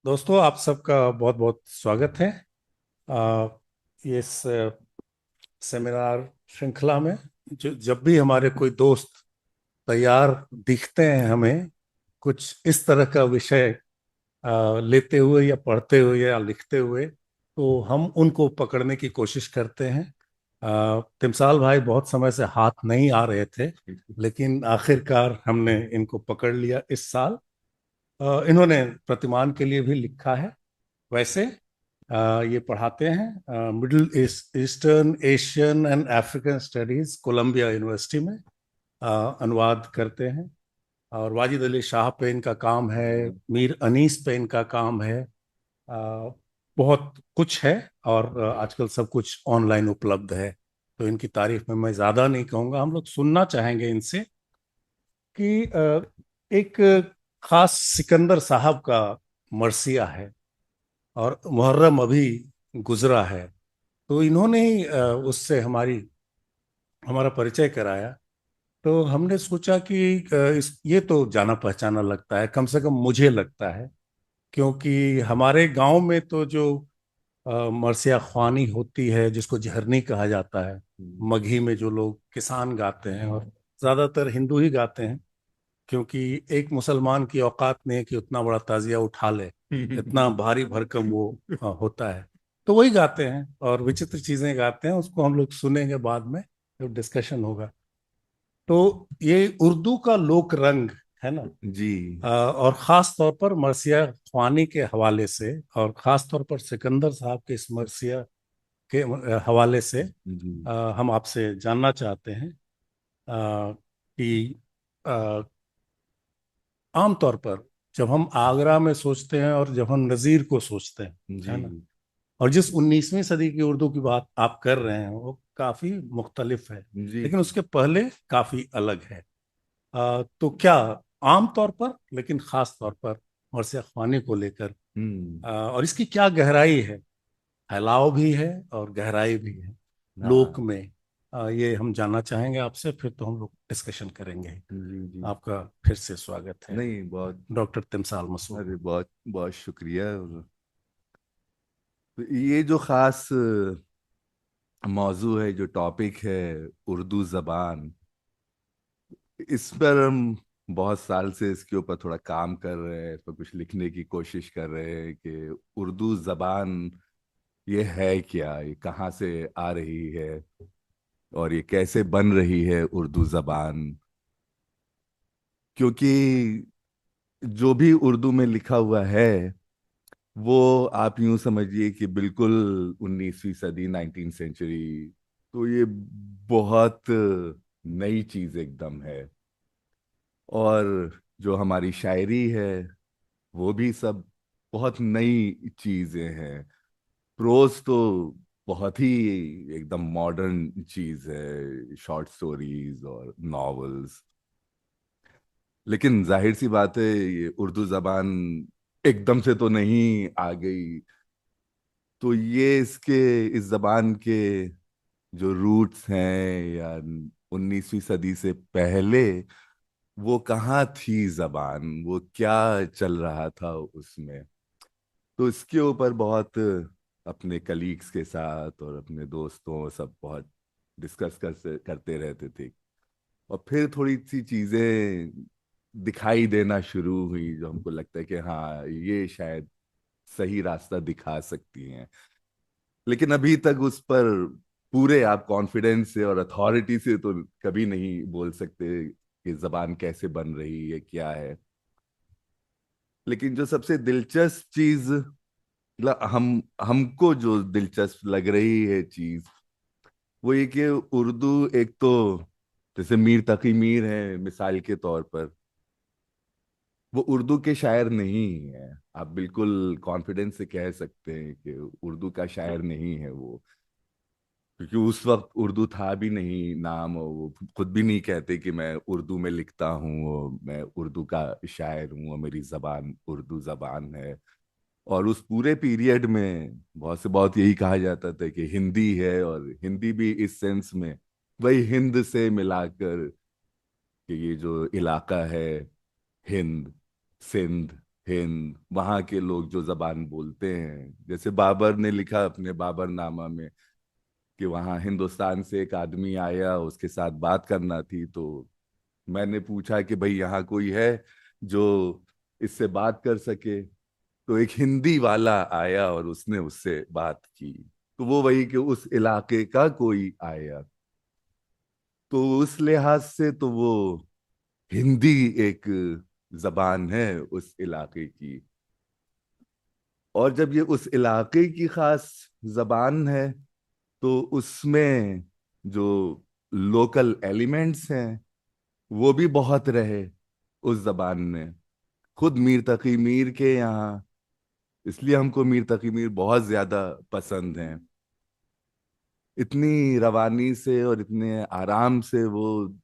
दोस्तों, आप सबका बहुत बहुत स्वागत है। आ, ये इस सेमिनार श्रृंखला में जो जब भी हमारे कोई दोस्त तैयार दिखते हैं हमें कुछ इस तरह का विषय लेते हुए या पढ़ते हुए या लिखते हुए, तो हम उनको पकड़ने की कोशिश करते हैं। तिमसाल भाई बहुत समय से हाथ नहीं आ रहे थे, लेकिन आखिरकार हमने इनको पकड़ लिया इस साल। इन्होंने प्रतिमान के लिए भी लिखा है। वैसे ये पढ़ाते हैं middle eastern Asian and African studies Columbia University में। अनुवाद करते हैं। और वाजिद अली शाह पे इनका काम है, मीर अनीस पे इनका काम है। अ, बहुत कुछ है। और आजकल सब कुछ ऑनलाइन उपलब्ध है। तो इनकी तारीफ में मैं ज़्यादा नहीं कहूँगा, हम लोग सुनना चाहेंगे इनसे कि एक खास सिकंदर साहब का मरसिया है और मुहर्रम अभी गुजरा है। तो इन्होंने ही उससे हमारा परिचय कराया। तो हमने सोचा कि ये तो जाना पहचाना लगता है, कम से कम मुझे लगता है। क्योंकि हमारे गांव में तो जो मरसिया ख्वानी होती है, जिसको झरनी कहा जाता है, मगही में जो लोग किसान गाते हैं, और ज्यादातर हिंदू ही गाते हैं। क्योंकि एक मुसलमान की औकात नहीं है कि उतना बड़ा ताजिया उठा ले, इतना भारी भरकम वो होता है। तो वही गाते हैं और विचित्र चीजें गाते हैं, उसको हम लोग सुनेंगे बाद में जब डिस्कशन होगा। तो ये उर्दू का लोक रंग है ना। जी। और खास तौर पर मरसिया ख्वानी के हवाले से, और खास तौर पर सिकंदर साहब के इस मरसिया के हवाले से जी। हम आपसे जानना चाहते हैं कि आमतौर पर जब हम आगरा में सोचते हैं और जब हम नज़ीर को सोचते हैं, जी। है ना, और जिस 19वीं सदी की उर्दू की बात आप कर रहे हैं वो काफी मुख्तलिफ है, जी। लेकिन उसके पहले काफी अलग है। तो क्या आमतौर पर, लेकिन खास तौर पर मरसिया ख्वानी को लेकर और इसकी क्या गहराई है, फैलाव भी है और गहराई भी है लोक हाँ। में, ये हम जानना चाहेंगे आपसे। फिर तो हम लोग डिस्कशन करेंगे। जी। जी। आपका फिर से स्वागत है, नहीं, बहुत। डॉक्टर तिमसाल मसूद। अरे, बहुत बहुत शुक्रिया। और ये जो खास मौजू है, जो टॉपिक है, उर्दू जबान, इस पर हम बहुत साल से इसके ऊपर थोड़ा काम कर रहे हैं, इस पर कुछ लिखने की कोशिश कर रहे हैं कि उर्दू जबान ये है क्या, ये कहाँ से आ रही है और ये कैसे बन रही है उर्दू जबान। क्योंकि जो भी उर्दू में लिखा हुआ है, वो आप यूं समझिए कि बिल्कुल 19वीं सदी, 19th सेंचुरी। तो ये बहुत नई चीज एकदम है। और जो हमारी शायरी है, वो भी सब बहुत नई चीजें हैं। प्रोज तो बहुत ही एकदम मॉडर्न चीज है, शॉर्ट स्टोरीज और नॉवेल्स। लेकिन जाहिर सी बात है, ये उर्दू जबान एकदम से तो नहीं आ गई। तो ये इस जबान के जो रूट्स हैं, या 19वीं सदी से पहले वो कहाँ थी जबान, वो क्या चल रहा था उसमें। तो इसके ऊपर बहुत अपने कलीग्स के साथ और अपने दोस्तों सब बहुत डिस्कस करते रहते थे। और फिर थोड़ी सी चीजें दिखाई देना शुरू हुई, जो हमको लगता है कि हाँ, ये शायद सही रास्ता दिखा सकती हैं। लेकिन अभी तक उस पर पूरे आप कॉन्फिडेंस से और अथॉरिटी से तो कभी नहीं बोल सकते कि जबान कैसे बन रही है, क्या है। लेकिन जो सबसे दिलचस्प चीज, मतलब हमको जो दिलचस्प लग रही है चीज, वो ये कि उर्दू एक तो, जैसे मीर तकी मीर है मिसाल के तौर पर, वो उर्दू के शायर नहीं है। आप बिल्कुल कॉन्फिडेंस से कह सकते हैं कि उर्दू का शायर नहीं है वो। क्योंकि उस वक्त उर्दू था भी नहीं नाम, और वो खुद भी नहीं कहते कि मैं उर्दू में लिखता हूँ, और मैं उर्दू का शायर हूँ, और मेरी जबान उर्दू जबान है। और उस पूरे पीरियड में बहुत से बहुत यही कहा जाता था कि हिंदी है, और हिंदी भी इस सेंस में वही हिंद से मिलाकर, कि ये जो इलाका है, हिंद, सिंध, हिंद, वहाँ के लोग जो जबान बोलते हैं, जैसे बाबर ने लिखा अपने बाबरनामा में कि वहाँ हिंदुस्तान से एक आदमी आया, उसके साथ बात करना थी। तो मैंने पूछा कि भाई यहाँ कोई है जो इससे बात कर सके। तो एक हिंदी वाला आया और उसने उससे बात की। तो वो वही कि उस इलाके का कोई आया, तो उस लिहाज से तो वो हिंदी एक जबान है उस इलाके की। और जब ये उस इलाके की खास जबान है, तो उसमें जो लोकल एलिमेंट्स हैं वो भी बहुत रहे उस जबान में। खुद मीर तकी मीर के यहाँ, इसलिए हमको मीर तकी मीर बहुत ज्यादा पसंद हैं। इतनी रवानी से और इतने आराम से वो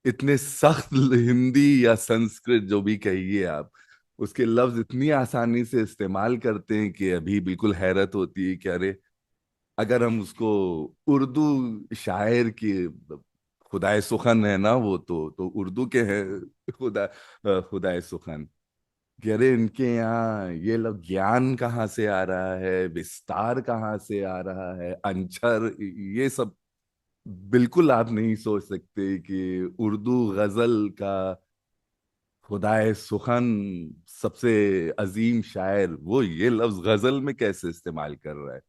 इतने सख्त हिंदी या संस्कृत जो भी कहिए आप, उसके लफ्ज इतनी आसानी से इस्तेमाल करते हैं कि अभी बिल्कुल हैरत होती है कि अरे, अगर हम उसको उर्दू शायर की, खुदाए सुखन है ना वो, तो उर्दू के हैं खुदाए सुखन, कि अरे इनके यहाँ ये लोग ज्ञान कहाँ से आ रहा है, विस्तार कहाँ से आ रहा है, अंचर, ये सब बिल्कुल आप नहीं सोच सकते कि उर्दू गजल का खुदाए सुखन, सबसे अजीम शायर, वो ये लफ्ज गजल में कैसे इस्तेमाल कर रहा है।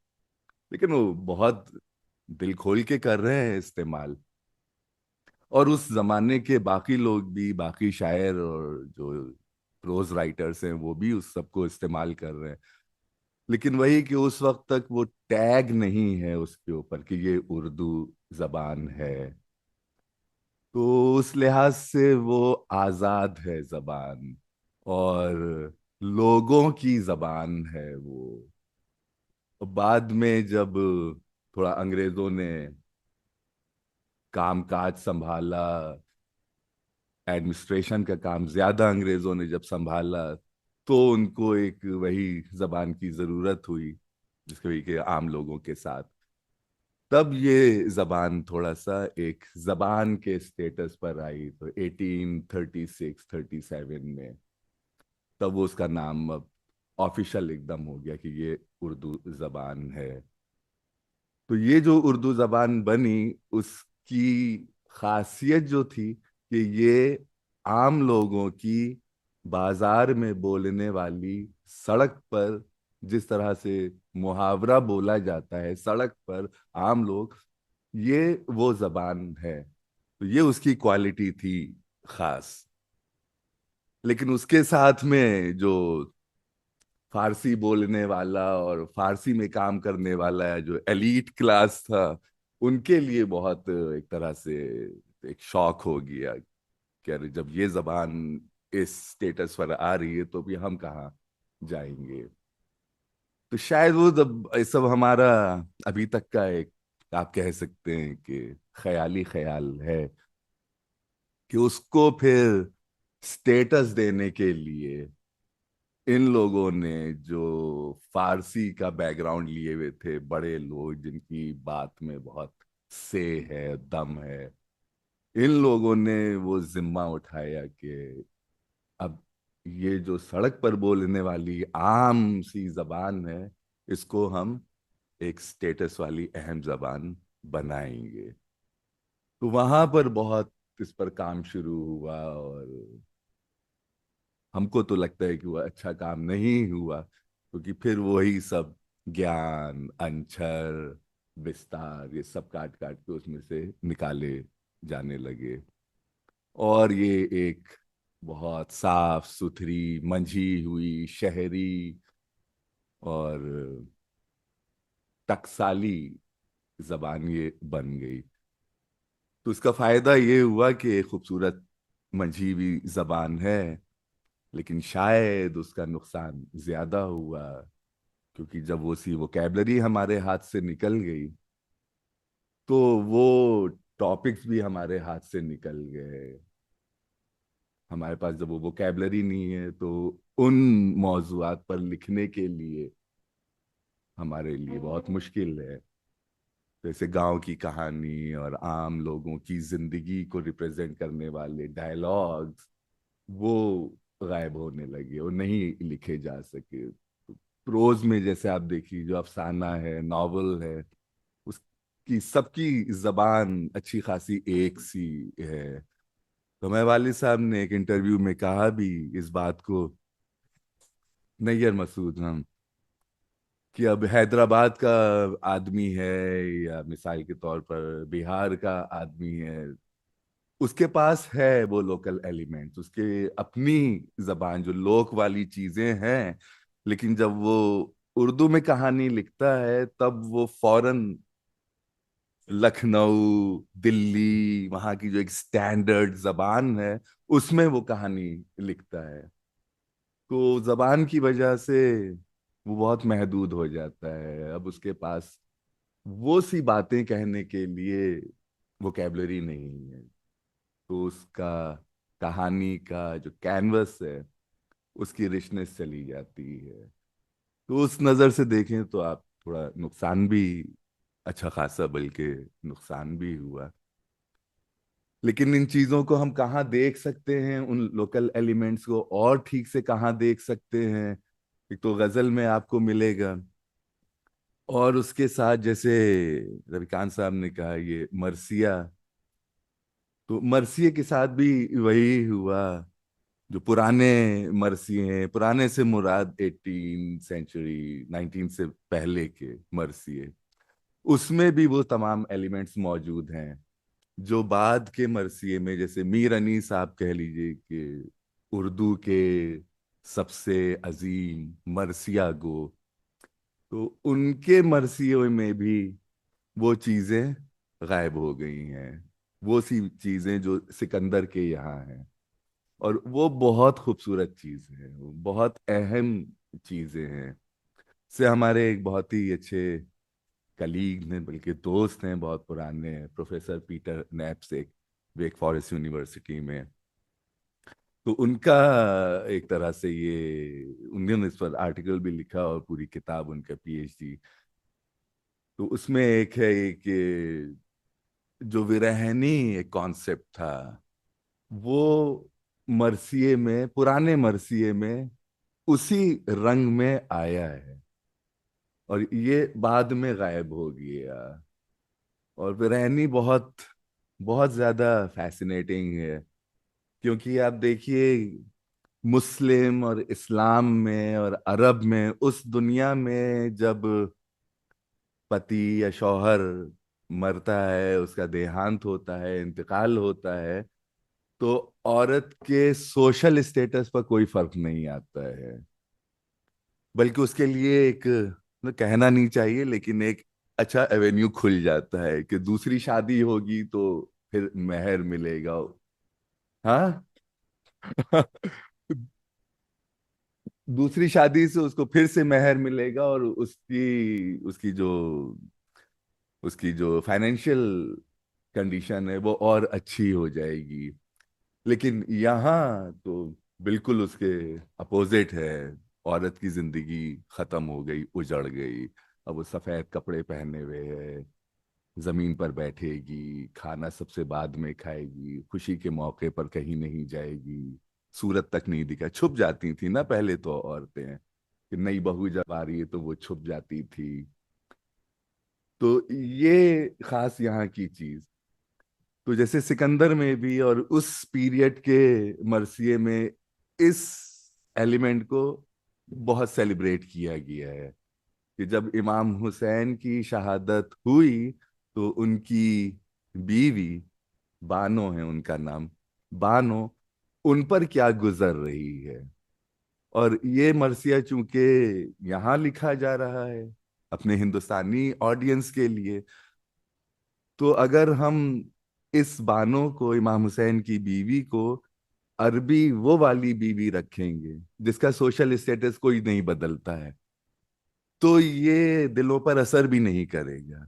लेकिन वो बहुत दिल खोल के कर रहे हैं इस्तेमाल। और उस जमाने के बाकी लोग भी, बाकी शायर और जो प्रोज राइटर्स हैं, वो भी उस सबको इस्तेमाल कर रहे हैं। लेकिन वही कि उस वक्त तक वो टैग नहीं है उसके ऊपर कि ये उर्दू जबान है। तो उस लिहाज से वो आजाद है जबान, और लोगों की जबान है वो। बाद में जब थोड़ा अंग्रेजों ने काम काज संभाला, एडमिनिस्ट्रेशन का काम ज्यादा अंग्रेजों ने जब संभाला, तो उनको एक वही जबान की जरूरत हुई जिसके वही के आम लोगों के साथ। तब ये जबान थोड़ा सा एक जबान के स्टेटस पर आई, तो 1836-37 में तब वो उसका नाम अब ऑफिशियल एकदम हो गया कि ये उर्दू जबान है। तो ये जो उर्दू जबान बनी, उसकी खासियत जो थी कि ये आम लोगों की बाजार में बोलने वाली, सड़क पर जिस तरह से मुहावरा बोला जाता है सड़क पर आम लोग, ये वो जबान है। तो ये उसकी क्वालिटी थी खास। लेकिन उसके साथ में जो फारसी बोलने वाला और फारसी में काम करने वाला जो एलीट क्लास था, उनके लिए बहुत एक तरह से एक शौक हो गया कि अरे, जब ये जबान इस स्टेटस पर आ रही है तो भी हम कहाँ जाएंगे। तो शायद वो जब ये सब हमारा अभी तक का एक, आप कह सकते हैं कि ख्याली ख्याल है, कि उसको फिर स्टेटस देने के लिए इन लोगों ने, जो फारसी का बैकग्राउंड लिए हुए थे, बड़े लोग जिनकी बात में बहुत से है, दम है, इन लोगों ने वो जिम्मा उठाया कि अब ये जो सड़क पर बोलने वाली आम सी जबान है, इसको हम एक स्टेटस वाली अहम जबान बनाएंगे। तो वहां पर बहुत इस पर काम शुरू हुआ, और हमको तो लगता है कि वो अच्छा काम नहीं हुआ, क्योंकि फिर वही सब ज्ञान, अंचर, विस्तार, ये सब काट काट के उसमें से निकाले जाने लगे। और ये एक बहुत साफ सुथरी, मंझी हुई, शहरी और टकसाली जबान ये बन गई। तो इसका फायदा ये हुआ कि एक खूबसूरत मंझी हुई जबान है, लेकिन शायद उसका नुकसान ज्यादा हुआ, क्योंकि जब वो सी वोकैबलरी हमारे हाथ से निकल गई, तो वो टॉपिक्स भी हमारे हाथ से निकल गए। हमारे पास जब वो वोकैबलरी नहीं है, तो उन मौजुआत पर लिखने के लिए हमारे लिए बहुत मुश्किल है। जैसे गांव की कहानी और आम लोगों की जिंदगी को रिप्रेजेंट करने वाले डायलॉग्स, वो गायब होने लगे और नहीं लिखे जा सके। प्रोज में जैसे आप देखिए, जो अफसाना है, नॉवल है, उसकी सबकी जबान अच्छी खासी एक सी है। तो हमारे वालिद साहब ने एक इंटरव्यू में कहा भी इस बात को, नैयर मसूद, हम, कि अब हैदराबाद का आदमी है या मिसाल के तौर पर बिहार का आदमी है, उसके पास है वो लोकल एलिमेंट्स, उसके अपनी जबान जो लोक वाली चीजें हैं, लेकिन जब वो उर्दू में कहानी लिखता है तब वो फौरन लखनऊ, दिल्ली, वहां की जो एक स्टैंडर्ड जबान है उसमें वो कहानी लिखता है। तो जबान की वजह से वो बहुत महदूद हो जाता है। अब उसके पास वो सी बातें कहने के लिए वोकेबलरी नहीं है। तो उसका कहानी का जो कैनवस है उसकी रिचनेस चली जाती है। तो उस नज़र से देखें तो आप थोड़ा नुकसान भी, अच्छा खासा बल्कि नुकसान भी हुआ। लेकिन इन चीज़ों को हम कहाँ देख सकते हैं, उन लोकल एलिमेंट्स को और ठीक से कहाँ देख सकते हैं? एक तो गज़ल में आपको मिलेगा, और उसके साथ जैसे रविकांत साहब ने कहा ये मरसिया, तो मरसिए के साथ भी वही हुआ। जो पुराने मरसिए हैं, पुराने से मुराद 18 सेंचुरी, 19 से पहले के मरसिए, उसमें भी वो तमाम एलिमेंट्स मौजूद हैं। जो बाद के मरसिए में, जैसे मीर अनी साहब कह लीजिए कि उर्दू के सबसे अजीम मरसिया गो, तो उनके मरसियों में भी वो चीजें गायब हो गई हैं। वो सी चीजें जो सिकंदर के यहाँ हैं, और वो बहुत खूबसूरत चीज है, वो बहुत अहम चीजें हैं। से हमारे एक बहुत ही अच्छे कलीग ने, बल्कि दोस्त हैं बहुत पुराने, प्रोफेसर पीटर नैप्सेक, वेक फॉरेस्ट यूनिवर्सिटी में। तो उनका एक तरह से ये, उन्होंने इस पर आर्टिकल भी लिखा और पूरी किताब, उनका पीएचडी। तो उसमें एक है कि जो विरहनी एक कॉन्सेप्ट था, वो मरसिए में, पुराने मरसिए में उसी रंग में आया है, और ये बाद में गायब हो गया। और बिरयानी बहुत बहुत ज्यादा फैसिनेटिंग है, क्योंकि आप देखिए, मुस्लिम और इस्लाम में और अरब में, उस दुनिया में जब पति या शौहर मरता है, उसका देहांत होता है, इंतकाल होता है, तो औरत के सोशल स्टेटस पर कोई फर्क नहीं आता है। बल्कि उसके लिए एक, मतलब कहना नहीं चाहिए, लेकिन एक अच्छा एवेन्यू खुल जाता है कि दूसरी शादी होगी तो फिर मेहर मिलेगा। हाँ। दूसरी शादी से उसको फिर से मेहर मिलेगा, और उसकी उसकी जो उसकी जो फाइनेंशियल कंडीशन है वो और अच्छी हो जाएगी। लेकिन यहाँ तो बिल्कुल उसके अपोजिट है। औरत की जिंदगी खत्म हो गई, उजड़ गई। अब वो सफेद कपड़े पहने हुए है, जमीन पर बैठेगी, खाना सबसे बाद में खाएगी, खुशी के मौके पर कहीं नहीं जाएगी, सूरत तक नहीं दिखा, छुप जाती थी ना पहले तो औरतें, कि नई बहू जब आ रही है तो वो छुप जाती थी। तो ये खास यहाँ की चीज। तो जैसे सिकंदर में भी और उस पीरियड के मरसिए में इस एलिमेंट को बहुत सेलिब्रेट किया गया है, कि जब इमाम हुसैन की शहादत हुई तो उनकी बीवी, बानो है उनका नाम, बानो, उन पर क्या गुजर रही है। और ये मरसिया चूंकि यहाँ लिखा जा रहा है अपने हिंदुस्तानी ऑडियंस के लिए, तो अगर हम इस बानो को, इमाम हुसैन की बीवी को, अरबी वो वाली बीवी रखेंगे जिसका सोशल स्टेटस कोई नहीं बदलता है, तो ये दिलों पर असर भी नहीं करेगा।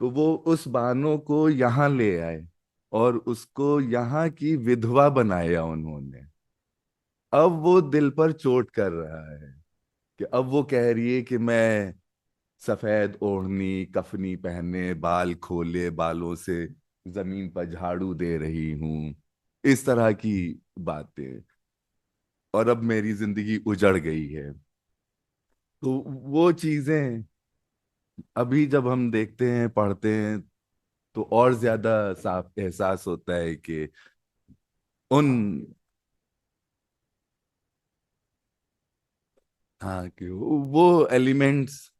तो वो उस बानो को यहाँ ले आए और उसको यहाँ की विधवा बनाया उन्होंने। अब वो दिल पर चोट कर रहा है, कि अब वो कह रही है कि मैं सफेद ओढ़नी कफनी पहने, बाल खोले, बालों से जमीन पर झाड़ू दे रही हूं, इस तरह की बातें। और अब मेरी जिंदगी उजड़ गई है। तो वो चीजें अभी जब हम देखते हैं, पढ़ते हैं, तो और ज्यादा साफ एहसास होता है कि उन, हाँ, कि वो एलिमेंट्स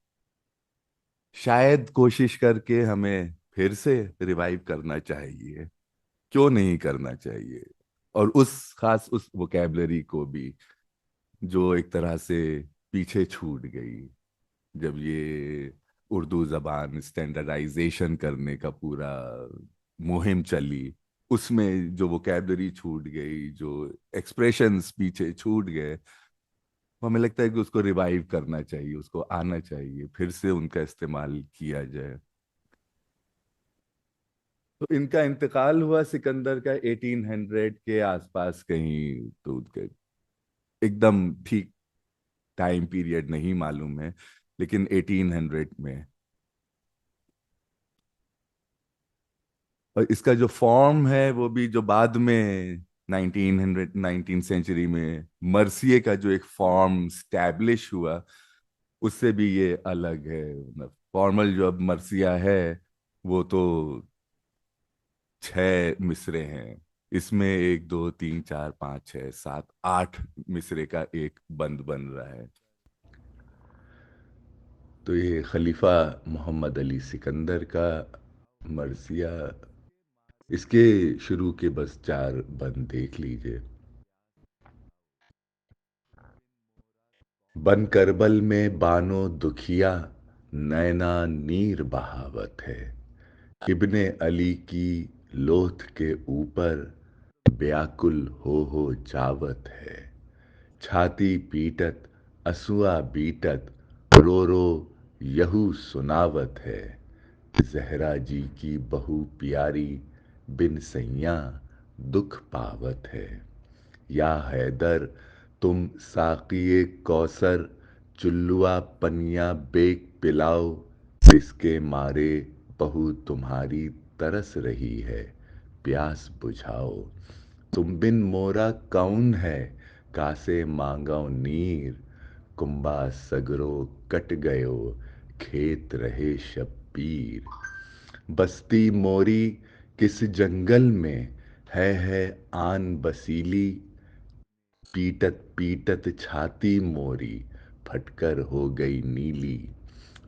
शायद कोशिश करके हमें फिर से रिवाइव करना चाहिए। क्यों नहीं करना चाहिए? और उस वोकेबलरी को भी, जो एक तरह से पीछे छूट गई जब ये उर्दू जबान स्टैंडर्डाइजेशन करने का पूरा मुहिम चली। उसमें जो वोकेबलरी छूट गई, जो एक्सप्रेशंस पीछे छूट गए, वो हमें लगता है कि उसको रिवाइव करना चाहिए, उसको आना चाहिए, फिर से उनका इस्तेमाल किया जाए। तो इनका इंतकाल हुआ सिकंदर का 1800 के आसपास कहीं, तो उनका एकदम ठीक टाइम पीरियड नहीं मालूम है, लेकिन 1800 में। और इसका जो फॉर्म है वो भी जो बाद में 1900 सेंचुरी में मर्सिए का जो एक फॉर्म स्टैब्लिश हुआ, उससे भी ये अलग है। फॉर्मल जो अब मर्सिया है, वो तो 6 मिसरे हैं। इसमें 1 2 3 4 5 6 7 8 मिसरे का एक बंद बन रहा है। तो ये खलीफा मोहम्मद अली सिकंदर का मर्सिया, इसके शुरू के बस 4 बंद देख लीजिए। बन करबल में बानो दुखिया, नैना नीर बहावत है। इब्ने अली की लोथ के ऊपर, व्याकुल हो जावत है। छाती पीटत असुआ बीटत, रो रो यहू सुनावत है। जहरा जी की बहू प्यारी, बिन सैया दुख पावत है। या हैदर तुम साकिए कौसर, चुल्लुआ पनिया बेक पिलाओ। इसके मारे बहू तुम्हारी तरस रही है, प्यास बुझाओ। तुम बिन मोरा कौन है, कासे मांगो नीर। कुंबा सगरो कट गयो, खेत रहे शब्बीर। बस्ती मोरी किस जंगल में, है आन बसीली। पीटत पीटत छाती मोरी, फटकर हो गई नीली।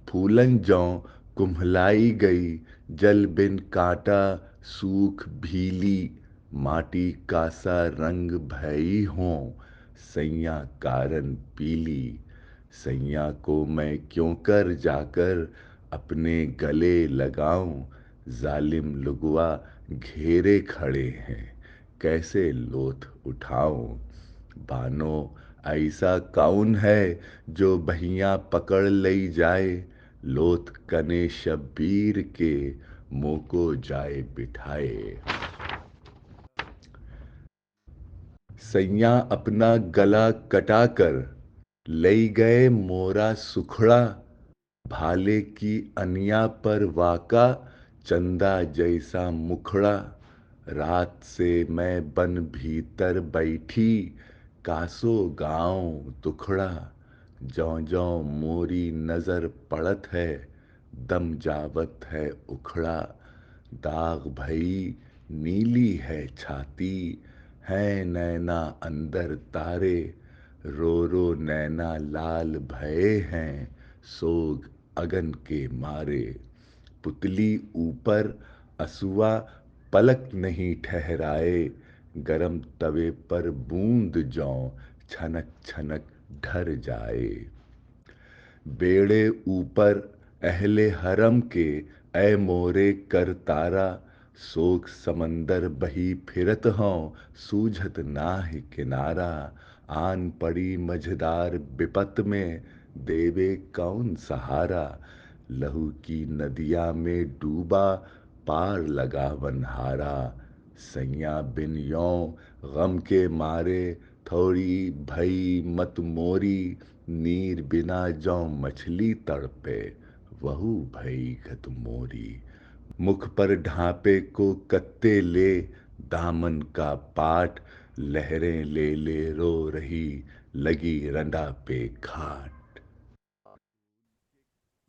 फूलन जौ कुम्हलाई गई, जल बिन कांटा सूख भीली। माटी का सा रंग भई हो, सैया कारण पीली। सैया को मैं क्यों कर जाकर अपने गले लगाऊं। जालिम लुगवा घेरे खड़े हैं, कैसे लोथ उठाऊं। बानो ऐसा कौन है, जो बहिया पकड़ लई जाए। लोथ कने शब्बीर के, मुंह को जाए बिठाए। सैया अपना गला कटाकर लई गए मोरा सुखड़ा। भाले की अनिया पर वाका, चंदा जैसा मुखड़ा। रात से मैं बन भीतर बैठी, कासो गांव दुखड़ा। जौ जौ मोरी नजर पड़त है, दम जावत है उखड़ा। दाग भई नीली है छाती, है नैना अंदर तारे। रो रो नैना लाल भये हैं, सोग अगन के मारे। पुतली ऊपर असुआ पलक नहीं ठहराए। गरम तवे पर बूंद जौ, छनक छनक ढर जाए। बेड़े ऊपर अहले हरम के, ए मोरे कर तारा। सोख समंदर बही फिरत हों, सूझत नाहि किनारा। आन पड़ी मझधार विपत में, देवे कौन सहारा। लहू की नदिया में डूबा, पार लगा वनहारा। सैया बिन यों गम के मारे, थोड़ी भई मत मोरी। नीर बिना जौ मछली तड़पे, वहू भई घत मोरी। मुख पर ढांपे को कत्ते ले, दामन का पाट। लहरें ले ले रो रही, लगी रंडा पे घाट।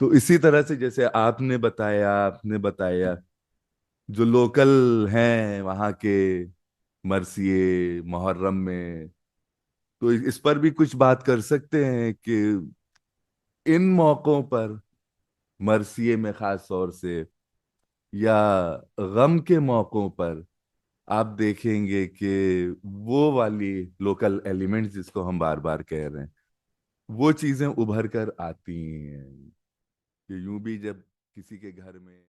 तो इसी तरह से जैसे आपने बताया जो लोकल हैं वहाँ के, मरसिए मुहर्रम में, तो इस पर भी कुछ बात कर सकते हैं कि इन मौकों पर, मरसिए में खास तौर से या गम के मौकों पर, आप देखेंगे कि वो वाली लोकल एलिमेंट्स जिसको हम बार बार कह रहे हैं, वो चीजें उभर कर आती हैं कि यूं भी जब किसी के घर में